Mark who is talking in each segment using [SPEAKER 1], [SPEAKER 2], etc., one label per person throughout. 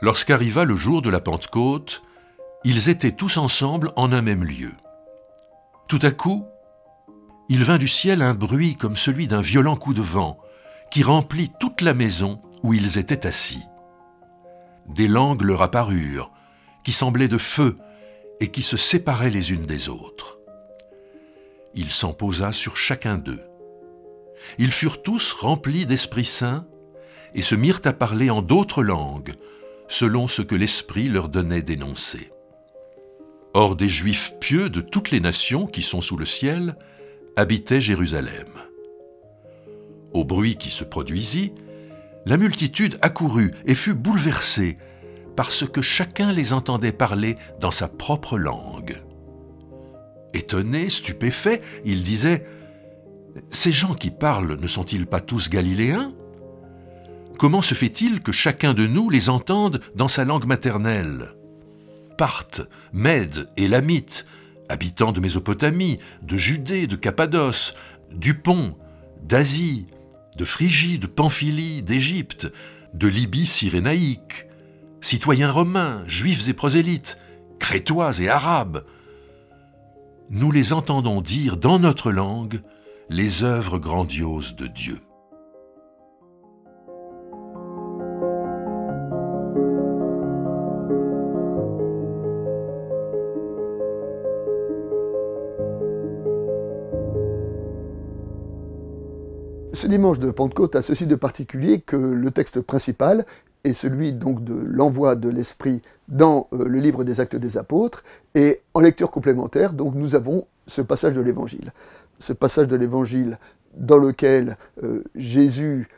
[SPEAKER 1] Lorsqu'arriva le jour de la Pentecôte, ils étaient tous ensemble en un même lieu. Tout à coup, il vint du ciel un bruit comme celui d'un violent coup de vent qui remplit toute la maison où ils étaient assis. Des langues leur apparurent, qui semblaient de feu et qui se séparaient les unes des autres. Il s'en posa sur chacun d'eux. Ils furent tous remplis d'Esprit Saint et se mirent à parler en d'autres langues, selon ce que l'Esprit leur donnait d'énoncer. Or des Juifs pieux de toutes les nations qui sont sous le ciel habitaient Jérusalem. Au bruit qui se produisit, la multitude accourut et fut bouleversée parce que chacun les entendait parler dans sa propre langue. Étonnés, stupéfaits, ils disaient « Ces gens qui parlent ne sont-ils pas tous galiléens ? Comment se fait-il que chacun de nous les entende dans sa langue maternelle ? Parthes, Mèdes et Lamites, habitants de Mésopotamie, de Judée, de Cappadoce, du Pont, d'Asie, de Phrygie, de Pamphylie, d'Égypte, de Libye cyrénaïque, citoyens romains, juifs et prosélytes, crétois et arabes. Nous les entendons dire dans notre langue les œuvres grandioses de Dieu.
[SPEAKER 2] Ce dimanche de Pentecôte a ceci de particulier que le texte principal est celui donc de l'envoi de l'Esprit dans le livre des Actes des Apôtres, et en lecture complémentaire, donc nous avons ce passage de l'Évangile. Ce passage de l'Évangile dans lequel Jésus,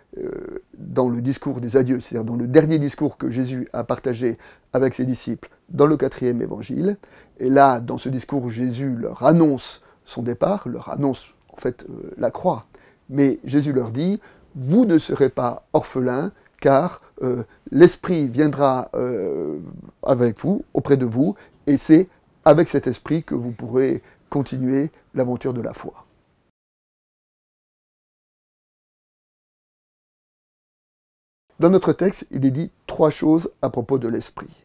[SPEAKER 2] dans le discours des adieux, c'est-à-dire dans le dernier discours que Jésus a partagé avec ses disciples dans le 4e Évangile, et là, dans ce discours, Jésus leur annonce son départ, leur annonce en fait la croix. Mais Jésus leur dit, vous ne serez pas orphelins, car l'Esprit viendra avec vous, auprès de vous, et c'est avec cet Esprit que vous pourrez continuer l'aventure de la foi. Dans notre texte, il est dit 3 choses à propos de l'Esprit.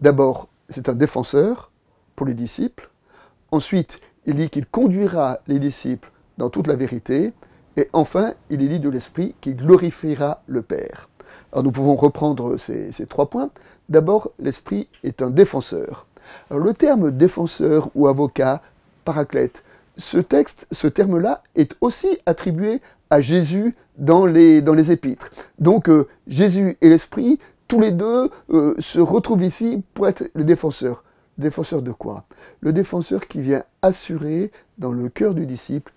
[SPEAKER 2] D'abord, c'est un défenseur pour les disciples. Ensuite, il dit qu'il conduira les disciples dans toute la vérité. Et enfin, il est dit de l'Esprit qui glorifiera le Père. Alors nous pouvons reprendre ces 3 points. D'abord, l'Esprit est un défenseur. Alors, le terme défenseur ou avocat, paraclète, ce terme-là est aussi attribué à Jésus dans les Épîtres. Donc Jésus et l'Esprit, tous les deux, se retrouvent ici pour être le défenseur. Le défenseur de quoi? Le défenseur qui vient assurer dans le cœur du disciple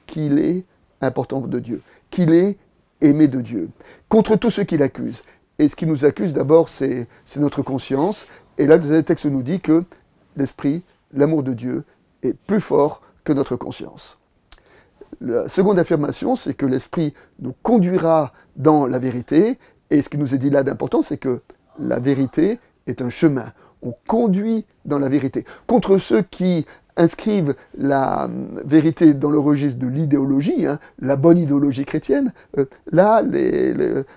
[SPEAKER 2] qu'il est important de Dieu, qu'il est aimé de Dieu, contre tous ceux qui l'accusent. Et ce qui nous accuse d'abord, c'est notre conscience. Et là, le texte nous dit que l'Esprit, l'amour de Dieu, est plus fort que notre conscience. La seconde affirmation, c'est que l'Esprit nous conduira dans la vérité. Et ce qui nous est dit là d'important, c'est que la vérité est un chemin. On conduit dans la vérité. Contre ceux qui inscrivent la vérité dans le registre de l'idéologie, la bonne idéologie chrétienne, là,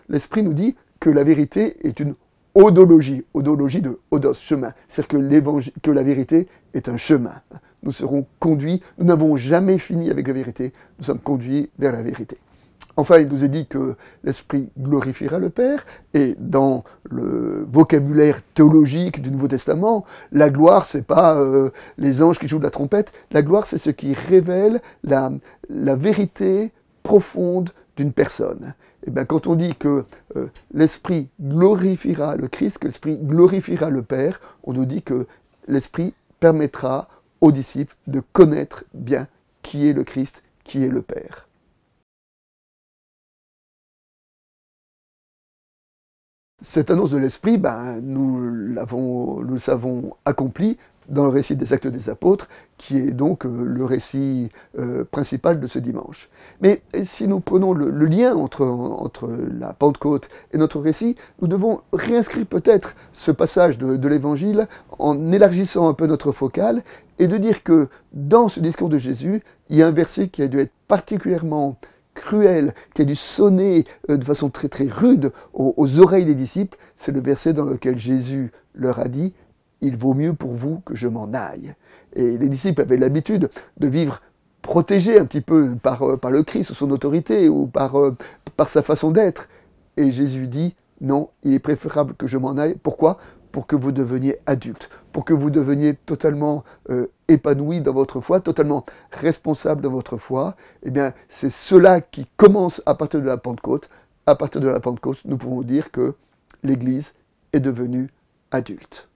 [SPEAKER 2] l'Esprit nous dit que la vérité est une odologie de odos, chemin. C'est-à-dire que la vérité est un chemin. Nous serons conduits, nous n'avons jamais fini avec la vérité, nous sommes conduits vers la vérité. Enfin, il nous est dit que l'Esprit glorifiera le Père, et dans le vocabulaire théologique du Nouveau Testament, la gloire, c'est pas les anges qui jouent de la trompette, la gloire, c'est ce qui révèle la vérité profonde d'une personne. Et bien, quand on dit que l'Esprit glorifiera le Christ, que l'Esprit glorifiera le Père, on nous dit que l'Esprit permettra aux disciples de connaître bien qui est le Christ, qui est le Père. Cette annonce de l'Esprit, nous le savons accomplie dans le récit des Actes des Apôtres, qui est donc le récit principal de ce dimanche. Mais si nous prenons le lien entre la Pentecôte et notre récit, nous devons réinscrire peut-être ce passage de l'Évangile en élargissant un peu notre focale et de dire que dans ce discours de Jésus, il y a un verset qui a dû être particulièrement cruel, qui a dû sonner de façon très très rude aux oreilles des disciples, c'est le verset dans lequel Jésus leur a dit « Il vaut mieux pour vous que je m'en aille ». Et les disciples avaient l'habitude de vivre protégés un petit peu par le Christ ou son autorité ou par sa façon d'être. Et Jésus dit « Non, il est préférable que je m'en aille ». Pourquoi ? Pour que vous deveniez adultes, pour que vous deveniez totalement épanoui dans votre foi, totalement responsable dans votre foi. Eh bien, c'est cela qui commence à partir de la Pentecôte. À partir de la Pentecôte, nous pouvons dire que l'Église est devenue adulte.